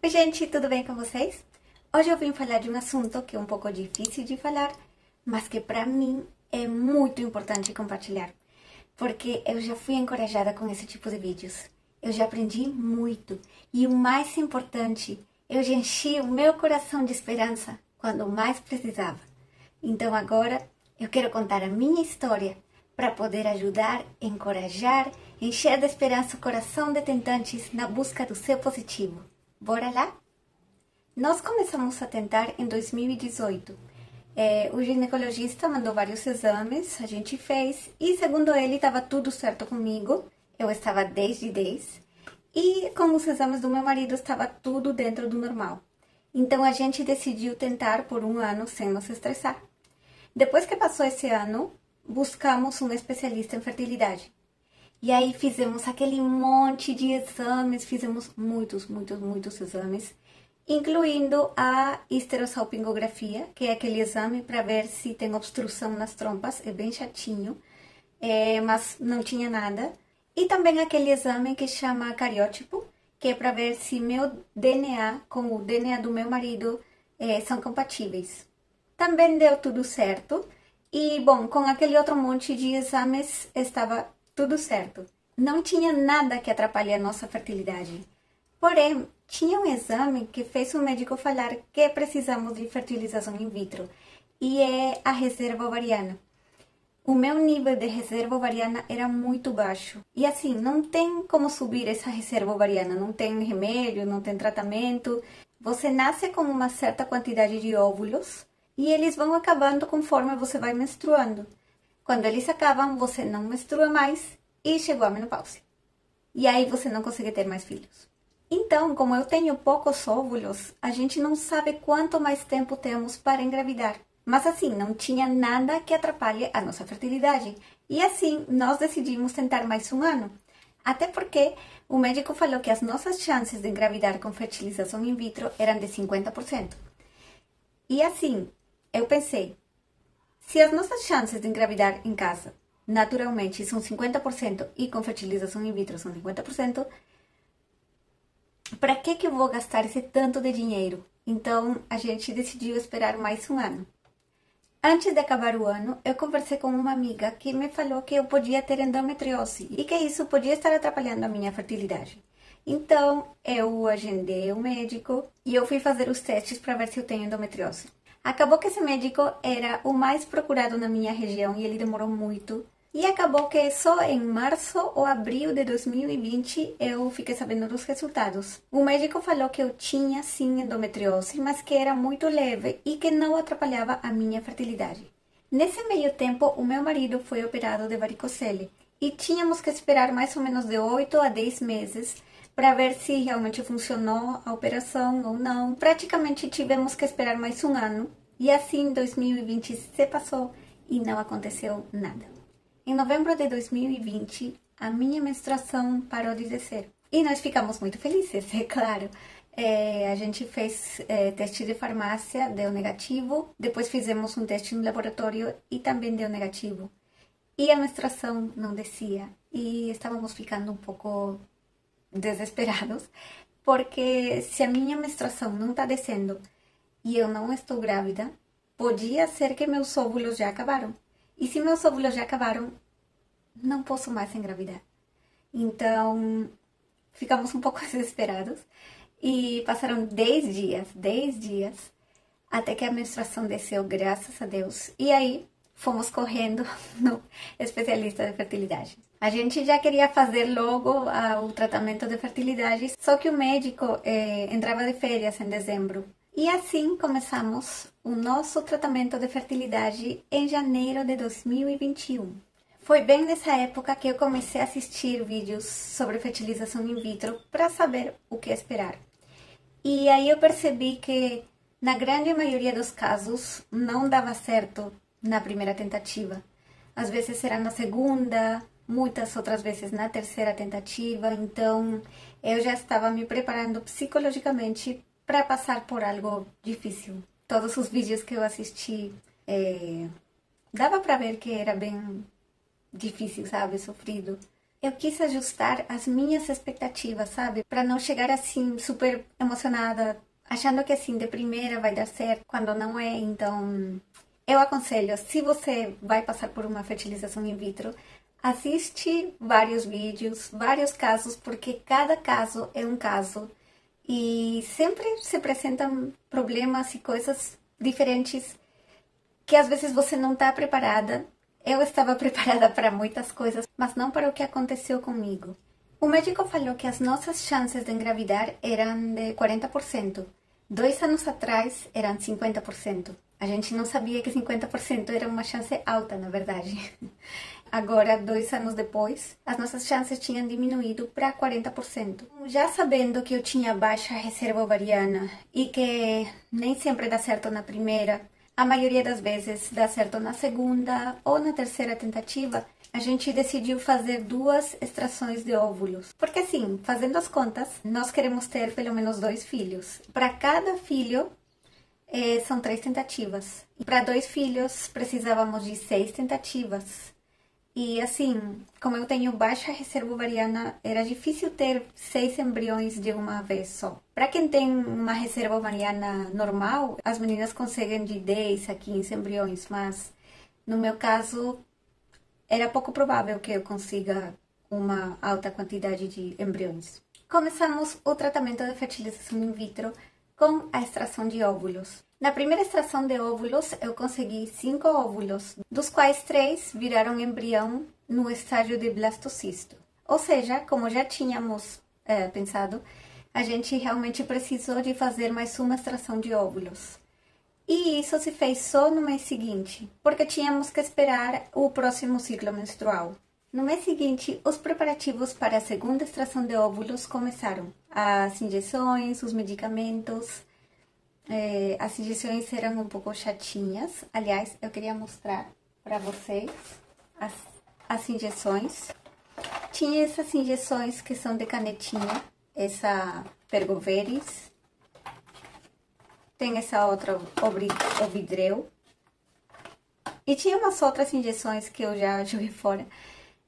Oi gente, tudo bem com vocês? Hoje eu vim falar de um assunto que é um pouco difícil de falar, mas que para mim é muito importante compartilhar, porque eu já fui encorajada com esse tipo de vídeos. Eu já aprendi muito e o mais importante, eu já enchi o meu coração de esperança quando mais precisava. Então agora eu quero contar a minha história para poder ajudar, encorajar, encher de esperança o coração de tentantes na busca do seu positivo. Bora lá? Nós começamos a tentar em 2018. O ginecologista mandou vários exames, a gente fez, e segundo ele estava tudo certo comigo, eu estava 10 de 10, e com os exames do meu marido estava tudo dentro do normal. Então a gente decidiu tentar por um ano sem nos estressar. Depois que passou esse ano, buscamos um especialista em fertilidade. E aí fizemos aquele monte de exames, fizemos muitos exames, incluindo a histerosalpingografia, que é aquele exame para ver se tem obstrução nas trompas, é bem chatinho, mas não tinha nada. E também aquele exame que chama cariótipo, que é para ver se meu DNA com o DNA do meu marido são compatíveis. Também deu tudo certo. E, bom, com aquele outro monte de exames estava tudo certo. Não tinha nada que atrapalhe a nossa fertilidade. Porém, tinha um exame que fez o médico falar que precisamos de fertilização in vitro. E é a reserva ovariana. O meu nível de reserva ovariana era muito baixo. E assim, não tem como subir essa reserva ovariana. Não tem remédio, não tem tratamento. Você nasce com uma certa quantidade de óvulos e eles vão acabando conforme você vai menstruando. Quando eles acabam, você não menstrua mais e chegou a menopausa. E aí você não consegue ter mais filhos. Então, como eu tenho poucos óvulos, a gente não sabe quanto mais tempo temos para engravidar. Mas assim, não tinha nada que atrapalhe a nossa fertilidade. E assim, nós decidimos tentar mais um ano. Até porque o médico falou que as nossas chances de engravidar com fertilização in vitro eram de 50%. E assim, eu pensei, se as nossas chances de engravidar em casa, naturalmente, são 50% e com fertilização in vitro são 50%, para que eu vou gastar esse tanto de dinheiro? Então, a gente decidiu esperar mais um ano. Antes de acabar o ano, eu conversei com uma amiga que me falou que eu podia ter endometriose e que isso podia estar atrapalhando a minha fertilidade. Então, eu agendei o médico e eu fui fazer os testes para ver se eu tenho endometriose. Acabou que esse médico era o mais procurado na minha região e ele demorou muito. E acabou que só em março ou abril de 2020 eu fiquei sabendo dos resultados. O médico falou que eu tinha sim endometriose, mas que era muito leve e que não atrapalhava a minha fertilidade. Nesse meio tempo, o meu marido foi operado de varicocele e tínhamos que esperar mais ou menos de 8 a 10 meses para ver se realmente funcionou a operação ou não. Praticamente tivemos que esperar mais um ano e assim 2020 se passou e não aconteceu nada. Em novembro de 2020, a minha menstruação parou de descer. E nós ficamos muito felizes, é claro. A gente fez teste de farmácia, deu negativo. Depois fizemos um teste no laboratório e também deu negativo. E a menstruação não descia. E estávamos ficando um pouco desesperados. Porque se a minha menstruação não está descendo e eu não estou grávida, podia ser que meus óvulos já acabaram. E se meus óvulos já acabaram, não posso mais engravidar. Então, ficamos um pouco desesperados. E passaram 10 dias, até que a menstruação desceu, graças a Deus. E aí, fomos correndo no especialista de fertilidade. A gente já queria fazer logo o tratamento de fertilidade, só que o médico entrava de férias em dezembro. E assim começamos o nosso tratamento de fertilidade em janeiro de 2021. Foi bem nessa época que eu comecei a assistir vídeos sobre fertilização in vitro para saber o que esperar. E aí eu percebi que, na grande maioria dos casos, não dava certo na primeira tentativa. Às vezes era na segunda, muitas outras vezes na terceira tentativa. Então, eu já estava me preparando psicologicamente para passar por algo difícil. Todos os vídeos que eu assisti, dava para ver que era bem difícil, sabe? Sofrido. eu quis ajustar as minhas expectativas, sabe? Para não chegar assim super emocionada, achando que assim de primeira vai dar certo, quando não é. Então, eu aconselho, se você vai passar por uma fertilização in vitro, assiste vários vídeos, vários casos, porque cada caso é um caso e sempre se apresentam problemas e coisas diferentes que às vezes você não está preparada. Eu estava preparada para muitas coisas, mas não para o que aconteceu comigo. O médico falou que as nossas chances de engravidar eram de 40%. 2 anos atrás eram 50%. A gente não sabia que 50% era uma chance alta, na verdade. Agora, 2 anos depois, as nossas chances tinham diminuído para 40%. Já sabendo que eu tinha baixa reserva ovariana e que nem sempre dá certo na primeira, a maioria das vezes dá certo na segunda ou na terceira tentativa, a gente decidiu fazer 2 extrações de óvulos. Porque assim, fazendo as contas, nós queremos ter pelo menos 2 filhos. Para cada filho, são 3 tentativas. E para 2 filhos, precisávamos de 6 tentativas. E assim, como eu tenho baixa reserva ovariana, era difícil ter 6 embriões de uma vez só. Para quem tem uma reserva ovariana normal, as meninas conseguem de 10 a 15 embriões, mas no meu caso, era pouco provável que eu consiga uma alta quantidade de embriões. Começamos o tratamento de fertilização in vitro com a extração de óvulos. Na primeira extração de óvulos, eu consegui 5 óvulos, dos quais 3 viraram embrião no estágio de blastocisto. Ou seja, como já tínhamos pensado, a gente realmente precisou de fazer mais uma extração de óvulos. E isso se fez só no mês seguinte, porque tínhamos que esperar o próximo ciclo menstrual. No mês seguinte, os preparativos para a segunda extração de óvulos começaram. As injeções, os medicamentos. As injeções eram um pouco chatinhas. Aliás, eu queria mostrar para vocês as injeções. Tinha essas injeções que são de canetinha, essa Pergoveris. Tem essa outra Ovidrel. E tinha umas outras injeções que eu já joguei fora.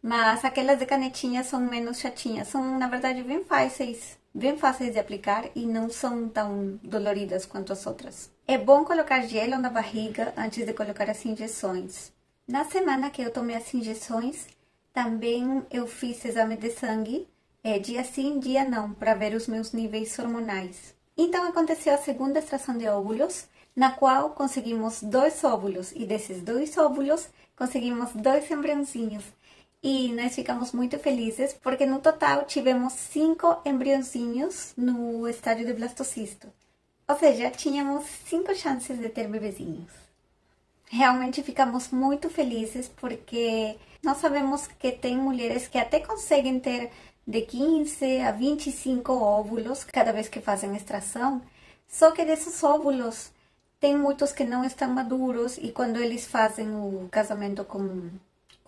Mas aquelas de canetinha são menos chatinhas. São, na verdade, bem fáceis de aplicar e não são tão doloridas quanto as outras. É bom colocar gelo na barriga antes de colocar as injeções. Na semana que eu tomei as injeções, também eu fiz exame de sangue, dia sim, dia não, para ver os meus níveis hormonais. Então aconteceu a segunda extração de óvulos, na qual conseguimos 2 óvulos, e desses 2 óvulos conseguimos 2 embriãozinhos. E nós ficamos muito felizes, porque no total tivemos 5 embriãozinhos no estágio de blastocisto. Ou seja, tínhamos 5 chances de ter bebezinhos. Realmente ficamos muito felizes, porque nós sabemos que tem mulheres que até conseguem ter de 15 a 25 óvulos cada vez que fazem extração, só que desses óvulos tem muitos que não estão maduros e quando eles fazem o casamento com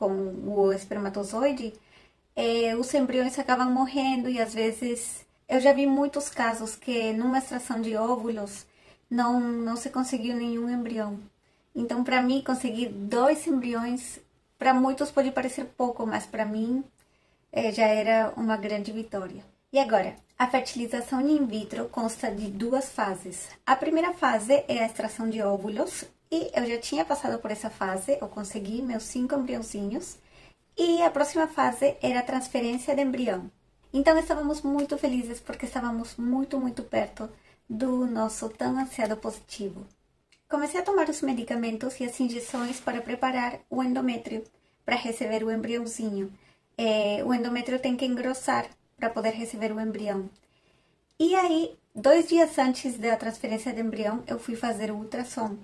o espermatozoide, os embriões acabam morrendo e às vezes eu já vi muitos casos que numa extração de óvulos não se conseguiu nenhum embrião. Então, para mim, conseguir 2 embriões, para muitos pode parecer pouco, mas para mim já era uma grande vitória. E agora, a fertilização in vitro consta de 2 fases. A primeira fase é a extração de óvulos, e eu já tinha passado por essa fase, eu consegui meus 5 embriãozinhos, e a próxima fase era a transferência de embrião. Então estávamos muito felizes porque estávamos muito, muito perto do nosso tão ansiado positivo. Comecei a tomar os medicamentos e as injeções para preparar o endométrio, para receber o embriãozinho. O endométrio tem que engrossar para poder receber o embrião. E aí, 2 dias antes da transferência de embrião, eu fui fazer o ultrassom.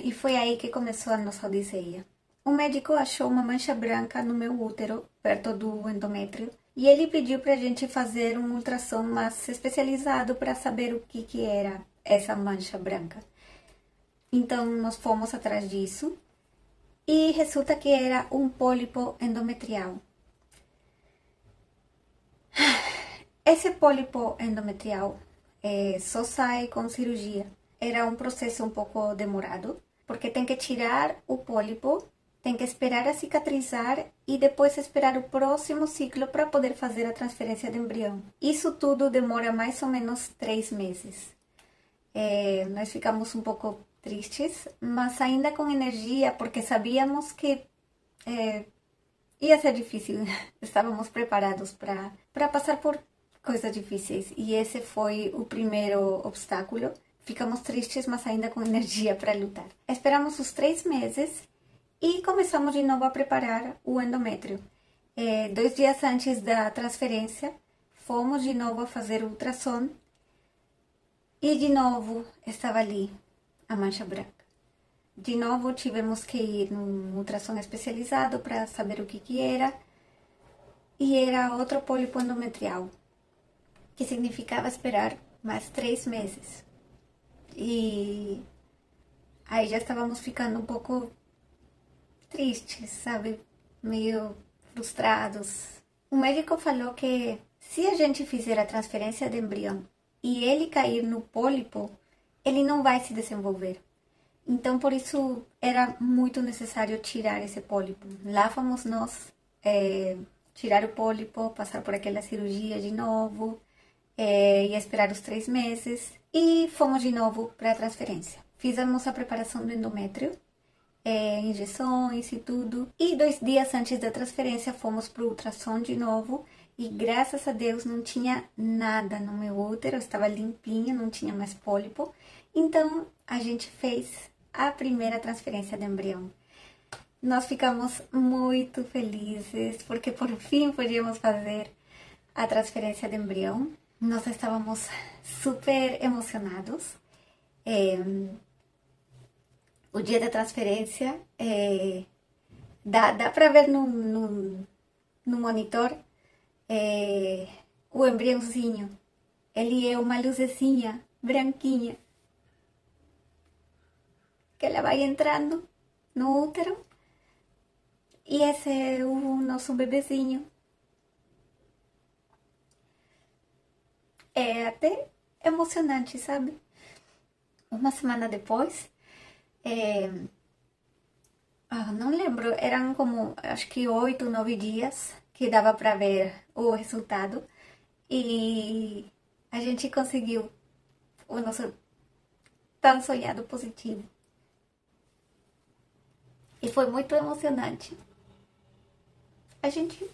E foi aí que começou a nossa odisseia. O médico achou uma mancha branca no meu útero, perto do endométrio, e ele pediu para a gente fazer um ultrassom mais especializado para saber o que era essa mancha branca. Então, nós fomos atrás disso, e resulta que era um pólipo endometrial. Esse pólipo endometrial só sai com cirurgia. Era um processo um pouco demorado, porque tem que tirar o pólipo, tem que esperar a cicatrizar e depois esperar o próximo ciclo para poder fazer a transferência de embrião. Isso tudo demora mais ou menos 3 meses. Nós ficamos um pouco tristes, mas ainda com energia, porque sabíamos que ia ser difícil. Estávamos preparados para passar por coisas difíceis. E esse foi o primeiro obstáculo. Ficamos tristes, mas ainda com energia para lutar. Esperamos os 3 meses e começamos de novo a preparar o endométrio. 2 dias antes da transferência, fomos de novo a fazer o ultrassom. E de novo estava ali a mancha branca. De novo tivemos que ir num ultrassom especializado para saber o que era. E era outro pólipo endometrial, que significava esperar mais 3 meses. E aí já estávamos ficando um pouco tristes, sabe? Meio frustrados. O médico falou que se a gente fizer a transferência de embrião e ele cair no pólipo, ele não vai se desenvolver. Então, por isso, era muito necessário tirar esse pólipo. Lá fomos nós tirar o pólipo, passar por aquela cirurgia de novo, e esperar os 3 meses. E fomos de novo para a transferência. Fizemos a preparação do endométrio, injeções e tudo. E 2 dias antes da transferência, fomos para o ultrassom de novo. E graças a Deus não tinha nada no meu útero, estava limpinho, não tinha mais pólipo. Então a gente fez a primeira transferência de embrião. Nós ficamos muito felizes porque por fim podíamos fazer a transferência de embrião. Nós estávamos super emocionados. O dia da transferência, dá para ver no monitor o embriãozinho. Ele é uma luzezinha branquinha que ela vai entrando no útero. E esse é o nosso bebezinho. É até emocionante, sabe? Uma semana depois, não lembro, eram como, acho que 8, 9 dias que dava para ver o resultado. E a gente conseguiu o nosso tão sonhado positivo. E foi muito emocionante. A gente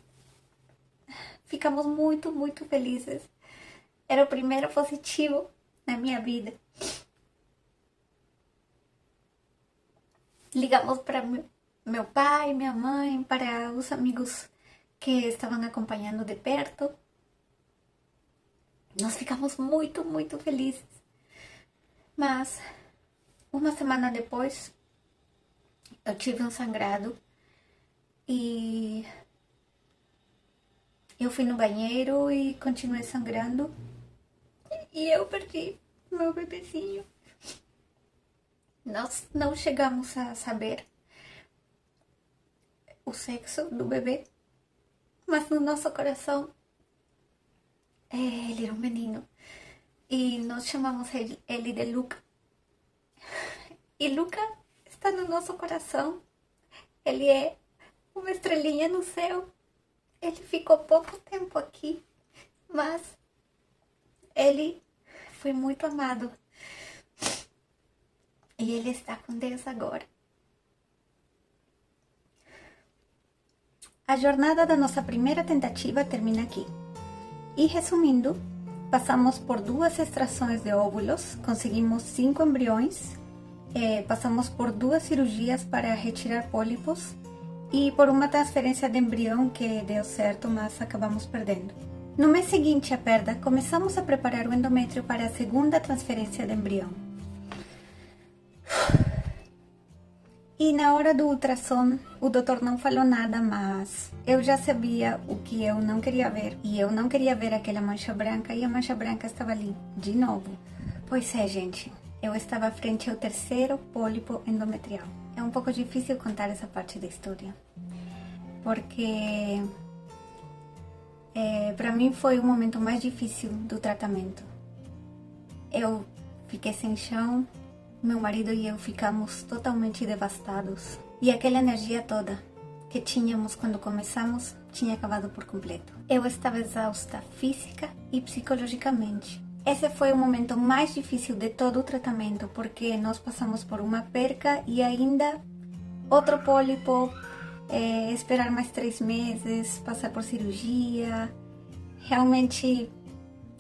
ficamos muito, muito felizes. Era o primeiro positivo na minha vida. Ligamos para meu pai, minha mãe, para os amigos que estavam acompanhando de perto. Nós ficamos muito, muito felizes. Mas, uma semana depois, eu tive um sangrado e eu fui no banheiro e continuei sangrando. E eu perdi meu bebezinho. Nós não chegamos a saber o sexo do bebê, mas no nosso coração ele era um menino. E nós chamamos ele de Luca. E Luca está no nosso coração. Ele é uma estrelinha no céu. Ele ficou pouco tempo aqui, mas ele foi muito amado. E ele está com Deus agora. A jornada da nossa primeira tentativa termina aqui. E resumindo, passamos por 2 extrações de óvulos, conseguimos 5 embriões, passamos por 2 cirurgias para retirar pólipos e por uma transferência de embrião que deu certo, mas acabamos perdendo. No mês seguinte à perda, começamos a preparar o endométrio para a segunda transferência de embrião. E na hora do ultrassom, o doutor não falou nada, mas eu já sabia o que eu não queria ver. E eu não queria ver aquela mancha branca, e a mancha branca estava ali, de novo. Pois é, gente, eu estava frente ao 3º pólipo endometrial. É um pouco difícil contar essa parte da história, porque para mim foi o momento mais difícil do tratamento. Fiquei sem chão, meu marido e eu ficamos totalmente devastados. e aquela energia toda que tínhamos quando começamos tinha acabado por completo. Eu estava exausta física e psicologicamente. Esse foi o momento mais difícil de todo o tratamento, porque nós passamos por uma perca e ainda outro pólipo, esperar mais 3 meses, passar por cirurgia. Realmente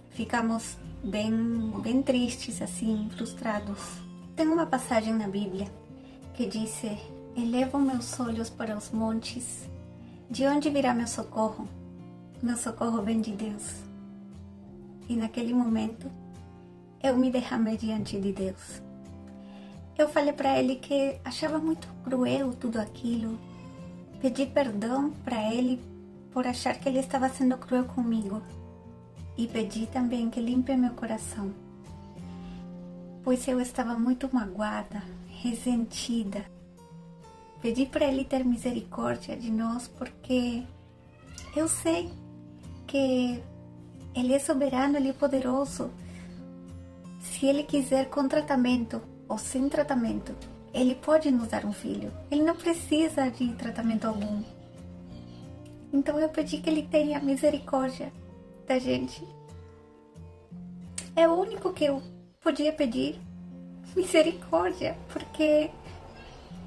ficamos bem tristes, assim, frustrados. Tem uma passagem na Bíblia que diz: elevo meus olhos para os montes, de onde virá meu socorro? Meu socorro vem de Deus. E naquele momento, eu me derramei diante de Deus. Eu falei para Ele que achava muito cruel tudo aquilo. Pedi perdão para Ele por achar que Ele estava sendo cruel comigo. E pedi também que limpe meu coração, pois eu estava muito magoada, ressentida. Pedi para Ele ter misericórdia de nós, porque eu sei que Ele é soberano, Ele é poderoso. Se Ele quiser, com tratamento ou sem tratamento, Ele pode nos dar um filho. Ele não precisa de tratamento algum. Então eu pedi que Ele tenha misericórdia da gente. É o único que eu podia pedir, misericórdia, porque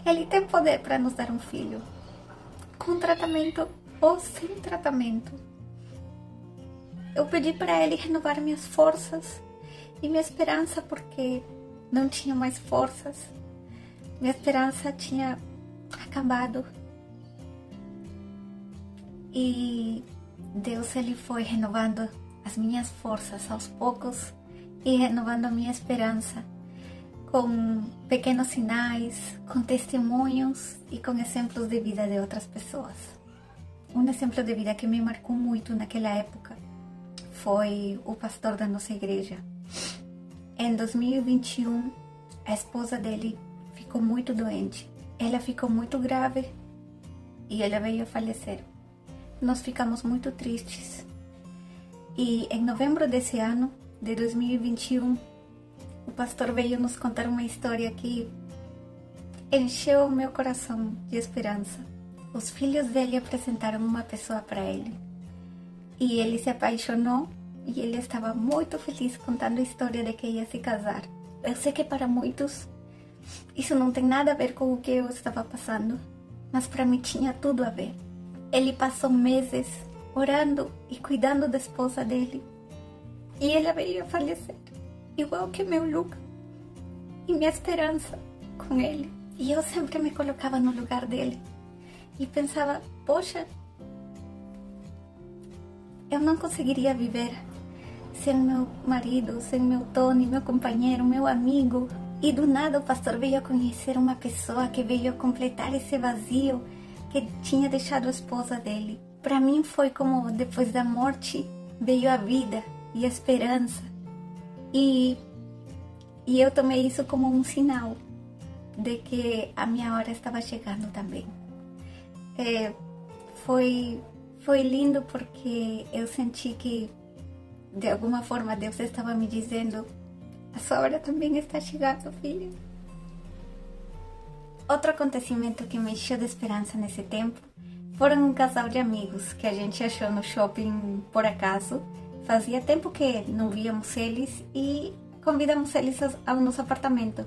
Ele tem poder para nos dar um filho, com tratamento ou sem tratamento. Eu pedi para Ele renovar minhas forças e minha esperança, porque não tinha mais forças. Minha esperança tinha acabado. E Deus, Ele foi renovando as minhas forças aos poucos e renovando a minha esperança com pequenos sinais, com testemunhos e com exemplos de vida de outras pessoas. Um exemplo de vida que me marcou muito naquela época foi o pastor da nossa igreja. Em 2021, a esposa dele ficou muito doente. Ela ficou muito grave e ela veio a falecer. Nós ficamos muito tristes. E em novembro desse ano, de 2021, o pastor veio nos contar uma história que encheu o meu coração de esperança. Os filhos dele apresentaram uma pessoa para ele. E ele se apaixonou e ele estava muito feliz contando a história de que ia se casar. Eu sei que para muitos isso não tem nada a ver com o que eu estava passando, mas para mim tinha tudo a ver. Ele passou meses orando e cuidando da esposa dele. E ela veio a falecer, igual que meu Luca. E minha esperança com ele. E eu sempre me colocava no lugar dele. E pensava, poxa, eu não conseguiria viver sem meu marido, sem meu Tony, meu companheiro, meu amigo. E do nada o pastor veio a conhecer uma pessoa que veio a completar esse vazio que tinha deixado a esposa dele. Para mim foi como depois da morte veio a vida e a esperança. E eu tomei isso como um sinal de que a minha hora estava chegando também. Foi lindo porque eu senti que de alguma forma Deus estava me dizendo: a sua hora também está chegando, filha. Outro acontecimento que me encheu de esperança nesse tempo foram um casal de amigos que a gente achou no shopping por acaso. Fazia tempo que não víamos eles e convidamos eles ao nosso apartamento.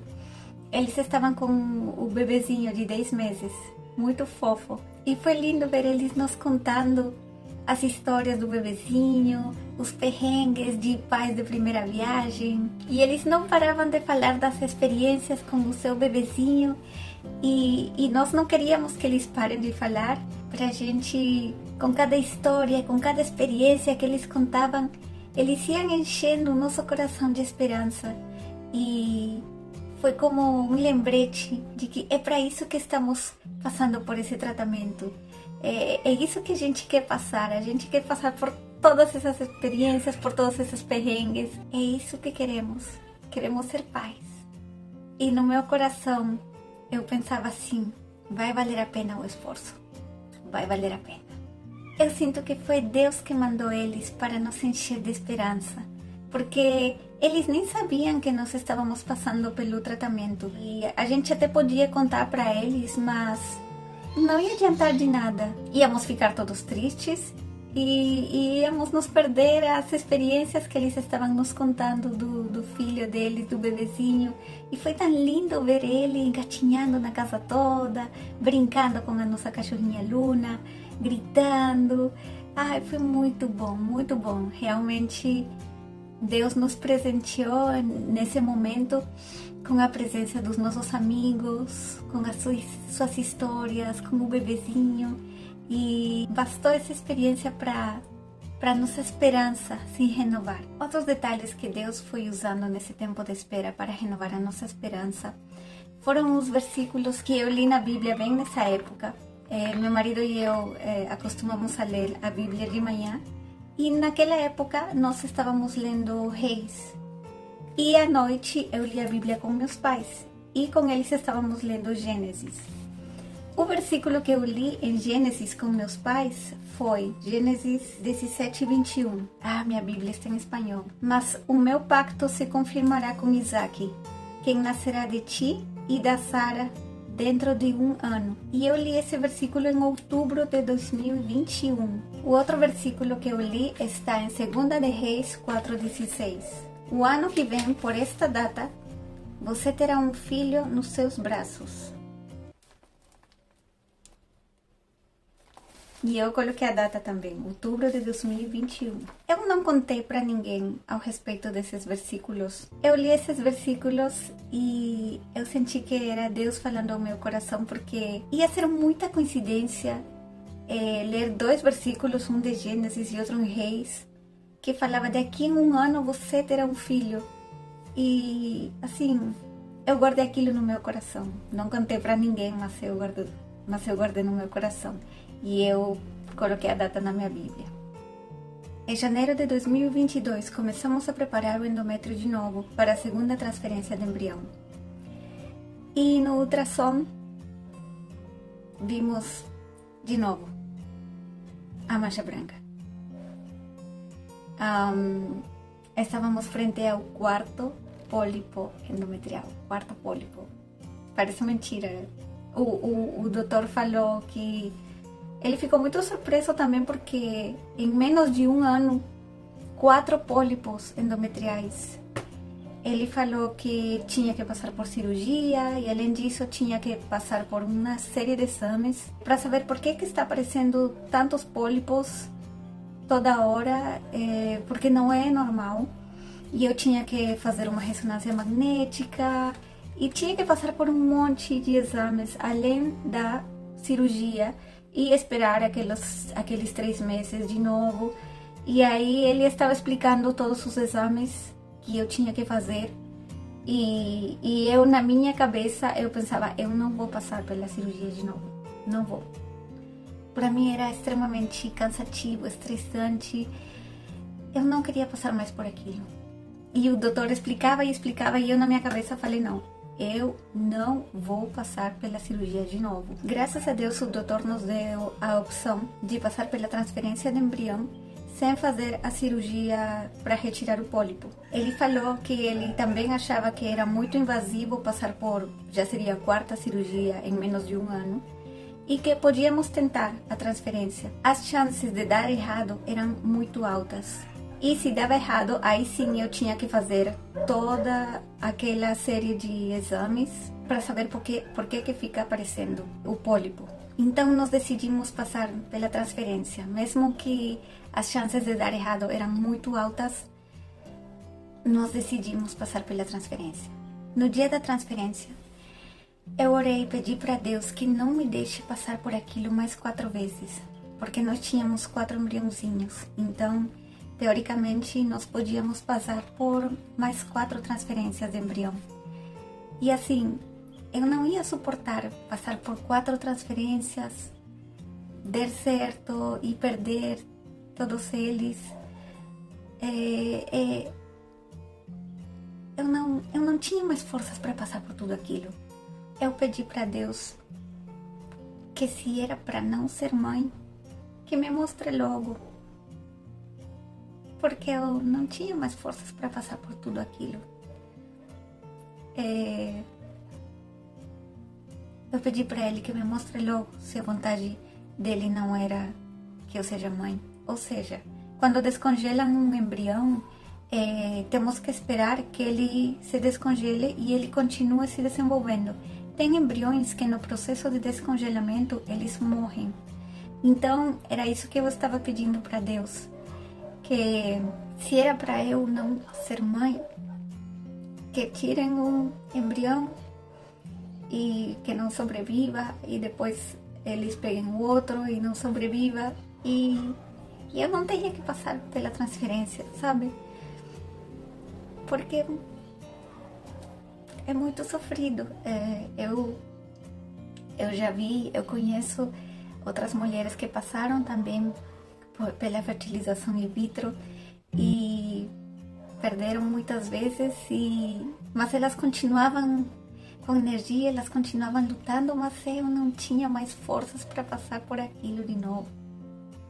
Eles estavam com o bebezinho de 10 meses, muito fofo. E foi lindo ver eles nos contando as histórias do bebezinho, os perrengues de pais de primeira viagem. E eles não paravam de falar das experiências com o seu bebezinho. E nós não queríamos que eles parem de falar. Pra gente, com cada história, com cada experiência que eles contavam, eles iam enchendo o nosso coração de esperança. E foi como um lembrete de que é para isso que estamos passando por esse tratamento. É isso que a gente quer passar. A gente quer passar por todas essas experiências, por todos esses perrengues. É isso que queremos. Queremos ser pais. E no meu coração, eu pensava assim: vai valer a pena o esforço. Vai valer a pena. Eu sinto que foi Deus que mandou eles para nos encher de esperança, porque eles nem sabiam que nós estávamos passando pelo tratamento. E a gente até podia contar para eles, mas não ia adiantar de nada. Íamos ficar todos tristes e íamos nos perder as experiências que eles estavam nos contando do filho deles, do bebezinho. E foi tão lindo ver ele engatinhando na casa toda, brincando com a nossa cachorrinha Luna, gritando. Ai, foi muito bom, muito bom. Realmente Deus nos presenteou nesse momento com a presença dos nossos amigos, com as suas histórias, com o bebezinho. E bastou essa experiência para nossa esperança se renovar. Outros detalhes que Deus foi usando nesse tempo de espera para renovar a nossa esperança foram os versículos que eu li na Bíblia bem nessa época. Meu marido e eu acostumamos a ler a Bíblia de manhã. E naquela época nós estávamos lendo Reis. E à noite eu li a Bíblia com meus pais. E com eles estávamos lendo Gênesis. O versículo que eu li em Gênesis com meus pais foi Gênesis 17:21. Minha Bíblia está em espanhol. Mas o meu pacto se confirmará com Isaac, quem nascerá de ti e da Sara dentro de 1 ano. E eu li esse versículo em outubro de 2021. O outro versículo que eu li está em 2 de Reis 4:16. O ano que vem, por esta data, você terá um filho nos seus braços. E eu coloquei a data também, outubro de 2021. Eu não contei para ninguém ao respeito desses versículos. Eu li esses versículos e eu senti que era Deus falando ao meu coração, porque ia ser muita coincidência ler 2 versículos, um de Gênesis e outro em Reis, que falava: daqui em 1 ano você terá um filho. E assim, eu guardei aquilo no meu coração. Não contei para ninguém, mas eu guardei no meu coração. E eu coloquei a data na minha Bíblia. Em janeiro de 2022, começamos a preparar o endométrio de novo para a segunda transferência de embrião. E no ultrassom, vimos de novo a mancha branca. Estávamos frente ao quarto pólipo endometrial. Quarto pólipo. Parece mentira. O doutor falou que ele ficou muito surpreso também, porque em menos de 1 ano, 4 pólipos endometriais. Ele falou que tinha que passar por cirurgia e, além disso, tinha que passar por uma série de exames para saber por que está aparecendo tantos pólipos toda hora, porque não é normal. E eu tinha que fazer uma ressonância magnética e tinha que passar por um monte de exames, além da cirurgia, e esperar aqueles 3 meses de novo. E aí ele estava explicando todos os exames que eu tinha que fazer. E eu, na minha cabeça, eu pensava: eu não vou passar pela cirurgia de novo. Não vou. Para mim era extremamente cansativo, estressante. Eu não queria passar mais por aquilo. E o doutor explicava e explicava, e eu, na minha cabeça, falei: não, eu não vou passar pela cirurgia de novo. Graças a Deus, o doutor nos deu a opção de passar pela transferência de embrião sem fazer a cirurgia para retirar o pólipo. Ele falou que ele também achava que era muito invasivo passar por, já seria a 4ª cirurgia em menos de 1 ano, e que podíamos tentar a transferência. As chances de dar errado eram muito altas. E se dava errado, aí sim eu tinha que fazer toda aquela série de exames para saber por que fica aparecendo o pólipo. Então nós decidimos passar pela transferência, mesmo que as chances de dar errado eram muito altas. Nós decidimos passar pela transferência. No dia da transferência, eu orei e pedi para Deus que não me deixe passar por aquilo mais 4 vezes, porque nós tínhamos 4 embriãozinhos. Então, teoricamente, nós podíamos passar por mais 4 transferências de embrião. E assim, eu não ia suportar passar por 4 transferências, der certo e perder todos eles. Eu não tinha mais forças para passar por tudo aquilo. Eu pedi para Deus que, se era para não ser mãe, que me mostre logo. porque eu não tinha mais forças para passar por tudo aquilo. Eu pedi para ele que me mostre logo se a vontade dele não era que eu seja mãe. Ou seja, quando descongelam um embrião, temos que esperar que ele se descongele e ele continue se desenvolvendo. Tem embriões que no processo de descongelamento eles morrem. Então era isso que eu estava pedindo para Deus, que se era para eu não ser mãe, que tirem um embrião e que não sobreviva, e depois eles peguem o outro e não sobreviva, e eu não tenha que passar pela transferência, sabe? Porque é muito sofrido. Eu já vi, eu conheço outras mulheres que passaram também pela fertilização in vitro e perderam muitas vezes, mas elas continuavam com energia, elas continuavam lutando, mas eu não tinha mais forças para passar por aquilo de novo.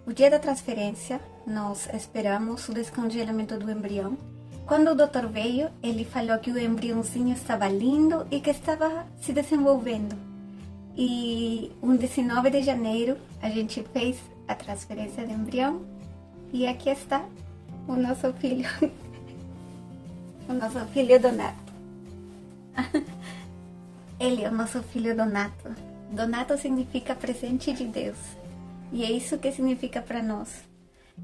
O dia da transferência, nós esperamos o descongelamento do embrião. Quando o doutor veio, ele falou que o embriãozinho estava lindo e que estava se desenvolvendo. E um 19 de janeiro, a gente fez a transferência do embrião e aqui está o nosso filho, o nosso filho Donato. Ele é o nosso filho Donato. Donato significa presente de Deus. E é isso que significa para nós.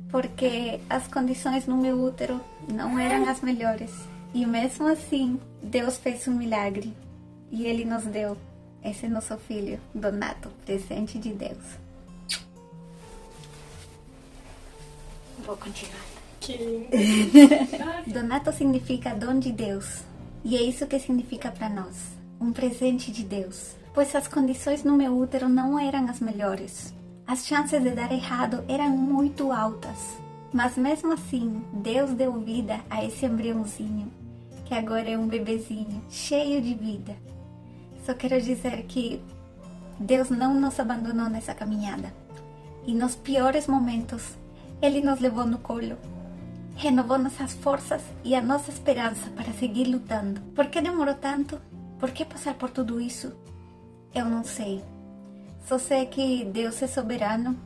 Porque as condições no meu útero não eram as melhores. E mesmo assim, Deus fez um milagre. E Ele nos deu esse nosso filho, Donato, presente de Deus. Vou continuar. Que lindo. Donato significa dom de Deus. E é isso que significa para nós. Um presente de Deus. Pois as condições no meu útero não eram as melhores. As chances de dar errado eram muito altas. Mas mesmo assim, Deus deu vida a esse embriãozinho, que agora é um bebezinho, cheio de vida. Só quero dizer que Deus não nos abandonou nessa caminhada. E nos piores momentos, Ele nos levou no colo. Renovou nossas forças e a nossa esperança para seguir lutando. Por que demorou tanto? Por que passar por tudo isso? Eu não sei. Só sei que Deus é soberano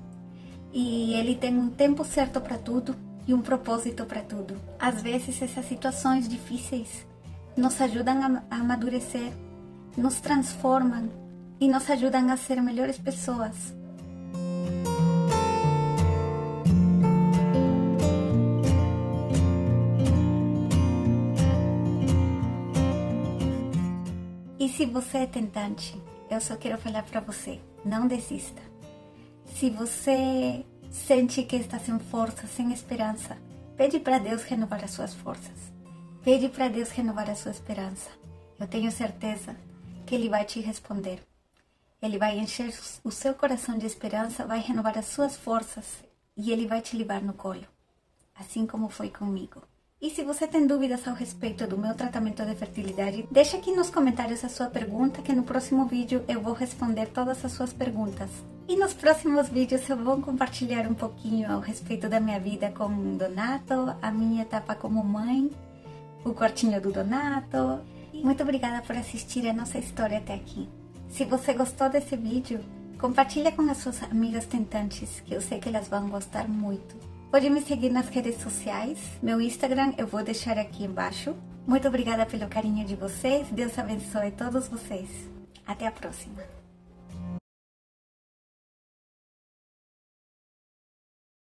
e Ele tem um tempo certo para tudo e um propósito para tudo. Às vezes essas situações difíceis nos ajudam a amadurecer, nos transformam e nos ajudam a ser melhores pessoas. E se você é tentante, eu só quero falar para você, não desista. Se você sente que está sem força, sem esperança, pede para Deus renovar as suas forças. Pede para Deus renovar a sua esperança. Eu tenho certeza que Ele vai te responder. Ele vai encher o seu coração de esperança, vai renovar as suas forças e Ele vai te levar no colo, assim como foi comigo. E se você tem dúvidas ao respeito do meu tratamento de fertilidade, deixa aqui nos comentários a sua pergunta, que no próximo vídeo eu vou responder todas as suas perguntas. E nos próximos vídeos eu vou compartilhar um pouquinho ao respeito da minha vida com o Donato, a minha etapa como mãe, o quartinho do Donato. Muito obrigada por assistir a nossa história até aqui. Se você gostou desse vídeo, compartilha com as suas amigas tentantes, que eu sei que elas vão gostar muito. Pode me seguir nas redes sociais, meu Instagram eu vou deixar aqui embaixo. Muito obrigada pelo carinho de vocês, Deus abençoe todos vocês. Até a próxima.